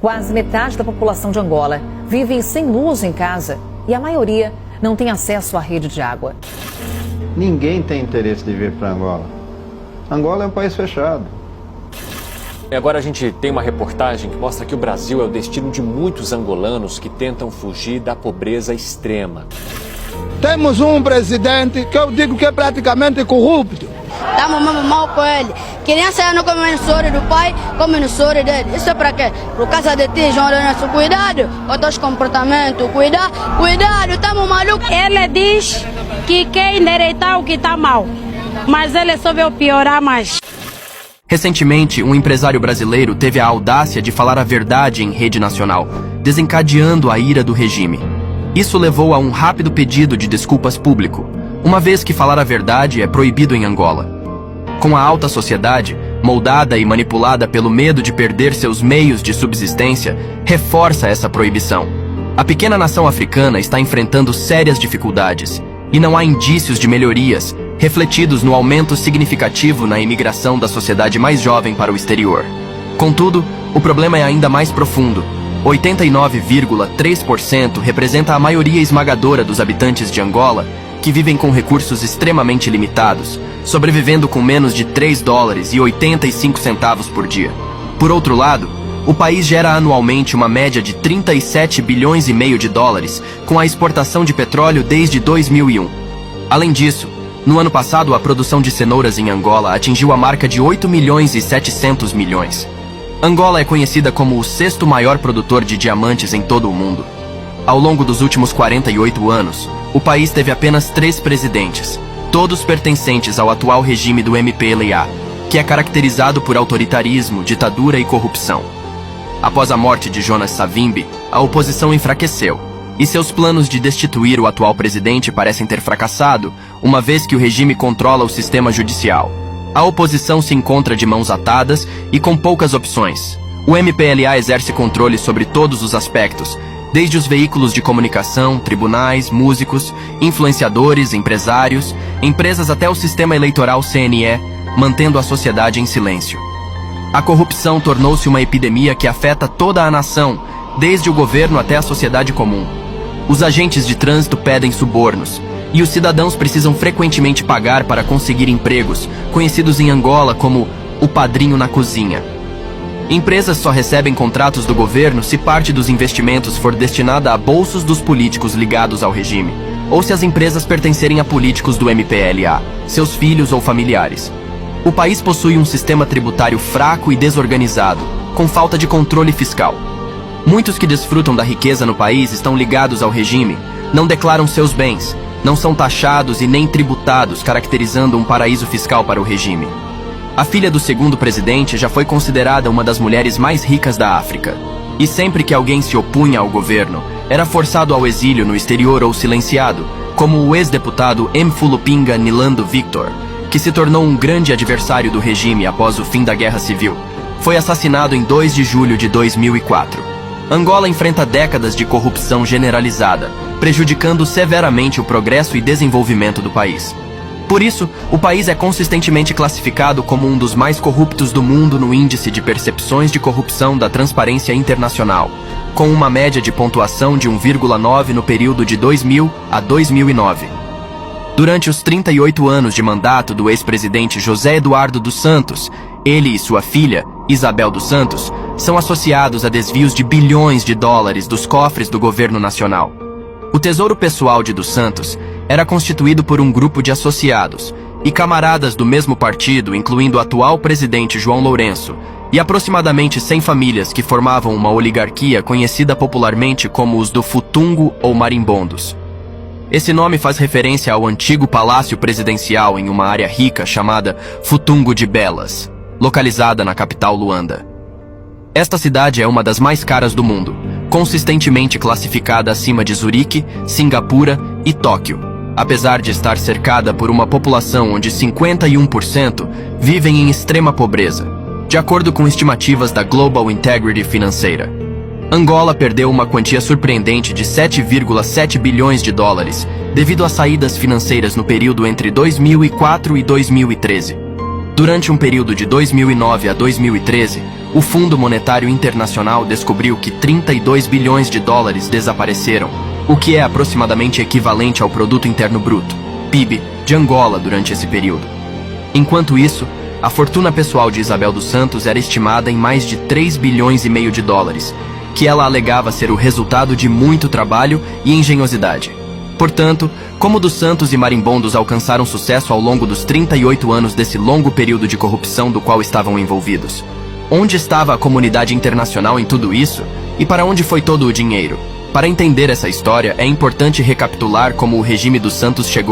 Quase metade da população de Angola vive sem luz em casa e a maioria não tem acesso à rede de água. Ninguém tem interesse de vir para Angola. Angola é um país fechado. E agora a gente tem uma reportagem que mostra que o Brasil é o destino de muitos angolanos que tentam fugir da pobreza extrema. Temos um presidente que eu digo que é praticamente corrupto. Estamos mesmo mal com ele. Criança não come no soro do pai, come no soro dele. Isso é para quê? Por causa de ti, João Lourenço. Cuidado com os teus comportamentos. Cuidado, estamos malucos. Ele diz que quer endireitar o que está mal, mas ele só veio piorar mais. Recentemente, um empresário brasileiro teve a audácia de falar a verdade em rede nacional, desencadeando a ira do regime. Isso levou a um rápido pedido de desculpas público, uma vez que falar a verdade é proibido em Angola. Com a alta sociedade, moldada e manipulada pelo medo de perder seus meios de subsistência, reforça essa proibição. A pequena nação africana está enfrentando sérias dificuldades, e não há indícios de melhorias, refletidos no aumento significativo na imigração da sociedade mais jovem para o exterior. Contudo, o problema é ainda mais profundo. 89,3% representa a maioria esmagadora dos habitantes de Angola, que vivem com recursos extremamente limitados, sobrevivendo com menos de $3,85 por dia. Por outro lado, o país gera anualmente uma média de 37 bilhões e meio de dólares com a exportação de petróleo desde 2001. Além disso, no ano passado a produção de cenouras em Angola atingiu a marca de 8 milhões e 700 milhões. Angola é conhecida como o sexto maior produtor de diamantes em todo o mundo. Ao longo dos últimos 48 anos, o país teve apenas 3 presidentes, todos pertencentes ao atual regime do MPLA, que é caracterizado por autoritarismo, ditadura e corrupção. Após a morte de Jonas Savimbi, a oposição enfraqueceu, e seus planos de destituir o atual presidente parecem ter fracassado, uma vez que o regime controla o sistema judicial. A oposição se encontra de mãos atadas e com poucas opções. O MPLA exerce controle sobre todos os aspectos, desde os veículos de comunicação, tribunais, músicos, influenciadores, empresários, empresas até o sistema eleitoral CNE, mantendo a sociedade em silêncio. A corrupção tornou-se uma epidemia que afeta toda a nação, desde o governo até a sociedade comum. Os agentes de trânsito pedem subornos, e os cidadãos precisam frequentemente pagar para conseguir empregos, conhecidos em Angola como o padrinho na cozinha. Empresas só recebem contratos do governo se parte dos investimentos for destinada a bolsos dos políticos ligados ao regime, ou se as empresas pertencerem a políticos do MPLA, seus filhos ou familiares. O país possui um sistema tributário fraco e desorganizado, com falta de controle fiscal. Muitos que desfrutam da riqueza no país estão ligados ao regime, não declaram seus bens, não são taxados e nem tributados, caracterizando um paraíso fiscal para o regime. A filha do segundo presidente já foi considerada uma das mulheres mais ricas da África. E sempre que alguém se opunha ao governo, era forçado ao exílio no exterior ou silenciado, como o ex-deputado Mfulupinga Nilando Victor, que se tornou um grande adversário do regime após o fim da Guerra Civil. Foi assassinado em 2 de julho de 2004. Angola enfrenta décadas de corrupção generalizada, prejudicando severamente o progresso e desenvolvimento do país. Por isso, o país é consistentemente classificado como um dos mais corruptos do mundo no Índice de Percepções de Corrupção da Transparência Internacional, com uma média de pontuação de 1,9 no período de 2000 a 2009. Durante os 38 anos de mandato do ex-presidente José Eduardo dos Santos, ele e sua filha, Isabel dos Santos, são associados a desvios de bilhões de dólares dos cofres do governo nacional. O tesouro pessoal de dos Santos era constituído por um grupo de associados e camaradas do mesmo partido, incluindo o atual presidente João Lourenço, e aproximadamente 100 famílias que formavam uma oligarquia conhecida popularmente como os do Futungo ou Marimbondos. Esse nome faz referência ao antigo palácio presidencial em uma área rica chamada Futungo de Belas, localizada na capital Luanda. Esta cidade é uma das mais caras do mundo, consistentemente classificada acima de Zurique, Singapura e Tóquio, apesar de estar cercada por uma população onde 51% vivem em extrema pobreza, de acordo com estimativas da Global Integrity Financeira. Angola perdeu uma quantia surpreendente de 7,7 bilhões de dólares devido a saídas financeiras no período entre 2004 e 2013. Durante um período de 2009 a 2013, o Fundo Monetário Internacional descobriu que 32 bilhões de dólares desapareceram, o que é aproximadamente equivalente ao Produto Interno Bruto, PIB, de Angola durante esse período. Enquanto isso, a fortuna pessoal de Isabel dos Santos era estimada em mais de 3 bilhões e meio de dólares, que ela alegava ser o resultado de muito trabalho e engenhosidade. Portanto, como dos Santos e marimbondos alcançaram sucesso ao longo dos 38 anos desse longo período de corrupção do qual estavam envolvidos? Onde estava a comunidade internacional em tudo isso? E para onde foi todo o dinheiro? Para entender essa história, é importante recapitular como o regime dos Santos chegou